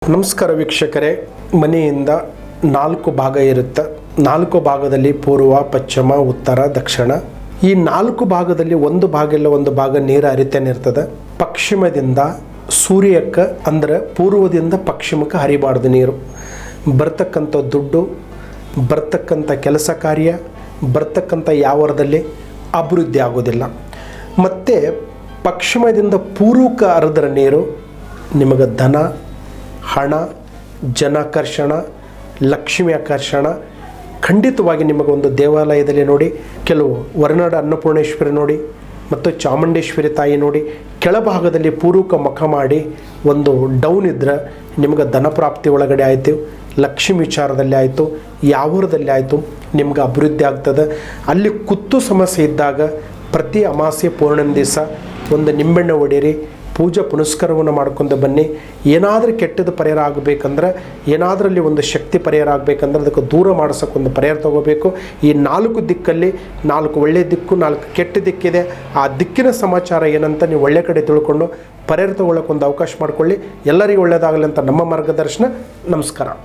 ನಮಸ್ಕಾರ ವೀಕ್ಷಕರೇ, ಮನೆಯಿಂದ 4 ಭಾಗ ಇರುತ್ತೆ. 4 ಭಾಗದಲ್ಲಿ ಪೂರ್ವ, ಪಶ್ಚಿಮ, ಉತ್ತರ, ದಕ್ಷಿಣ. ಈ 4 ಭಾಗದಲ್ಲಿ ಒಂದು ಭಾಗ ಇಲ್ಲ ಒಂದು ಭಾಗ ನೀರು ಹರಿತಾನೆ ಇರ್ತದೆ. ಪಶ್ಚಿಮದಿಂದ ಸೂರ್ಯಕ್ಕೆ ಅಂದರೆ ಪೂರ್ವದಿಂದ ಪಶ್ಚಿಮಕ್ಕೆ ಹರಿಬಾರ್ದು ನೀರು. ಬರ್ತಕ್ಕಂಥ ದುಡ್ಡು, ಬರ್ತಕ್ಕಂಥ ಕೆಲಸ ಕಾರ್ಯ, ಬರ್ತಕ್ಕಂಥ ಯಾವರದಲ್ಲಿ ಅಭಿವೃದ್ಧಿ ಆಗೋದಿಲ್ಲ. ಮತ್ತು ಪಶ್ಚಿಮದಿಂದ ಪೂರ್ವಕ್ಕೆ ಹರಿದ್ರೆ ನೀರು ನಿಮಗೆ ಧನ, ಹಣ, ಜನಾಕರ್ಷಣ, ಲಕ್ಷ್ಮಿ ಆಕರ್ಷಣ ಖಂಡಿತವಾಗಿ ನಿಮಗೊಂದು ದೇವಾಲಯದಲ್ಲಿ ನೋಡಿ, ಕೆಲವು ಹೊರನಾಡು ಅನ್ನಪೂರ್ಣೇಶ್ವರಿ ನೋಡಿ ಮತ್ತು ಚಾಮುಂಡೇಶ್ವರಿ ತಾಯಿ ನೋಡಿ, ಕೆಳಭಾಗದಲ್ಲಿ ಪೂರ್ವಕ ಮುಖ ಮಾಡಿ ಒಂದು ಡೌನ್ ಇದ್ದರೆ ನಿಮಗೆ ಧನಪ್ರಾಪ್ತಿ ಒಳಗಡೆ ಆಯಿತು, ಲಕ್ಷ್ಮಿ ವಿಚಾರದಲ್ಲಿ ಆಯಿತು, ಯಾವೂರದಲ್ಲಿ ಆಯಿತು, ನಿಮ್ಗೆ ಅಭಿವೃದ್ಧಿ ಆಗ್ತದೆ. ಅಲ್ಲಿ ಕುತ್ತು ಸಮಸ್ಯೆ ಇದ್ದಾಗ ಪ್ರತಿ ಅಮಾವಾಸ್ಯೆ ಪೂರ್ಣಿಮೆ ದಿವಸ ಒಂದು ನಿಂಬೆಣ್ಣೆ ಹೊಡೀರಿ, ಪೂಜೆ ಪುನಸ್ಕಾರವನ್ನು ಮಾಡ್ಕೊಂಡು ಬನ್ನಿ. ಏನಾದರೂ ಕೆಟ್ಟದ್ದು ಪರಿಹಾರ ಆಗಬೇಕಂದ್ರೆ, ಏನಾದರಲ್ಲಿ ಒಂದು ಶಕ್ತಿ ಪರಿಹಾರ ಆಗಬೇಕಂದ್ರೆ ಅದಕ್ಕೆ ದೂರ ಮಾಡಿಸೋಕ್ಕೊಂದು ಪರಿಹಾರ ತೊಗೋಬೇಕು. ಈ 4 ದಿಕ್ಕಲ್ಲಿ 4 ಒಳ್ಳೆಯ ದಿಕ್ಕು, 4 ಕೆಟ್ಟ ದಿಕ್ಕಿದೆ. ಆ ದಿಕ್ಕಿನ ಸಮಾಚಾರ ಏನಂತ ನೀವು ಒಳ್ಳೆ ಕಡೆ ತಿಳ್ಕೊಂಡು ಪರಿಹಾರ ತೊಗೊಳ್ಳೋಕ್ಕೊಂದು ಅವಕಾಶ ಮಾಡಿಕೊಳ್ಳಿ. ಎಲ್ಲರಿಗೂ ಒಳ್ಳೆಯದಾಗಲಿ ಅಂತ ನಮ್ಮ ಮಾರ್ಗದರ್ಶನ. ನಮಸ್ಕಾರ.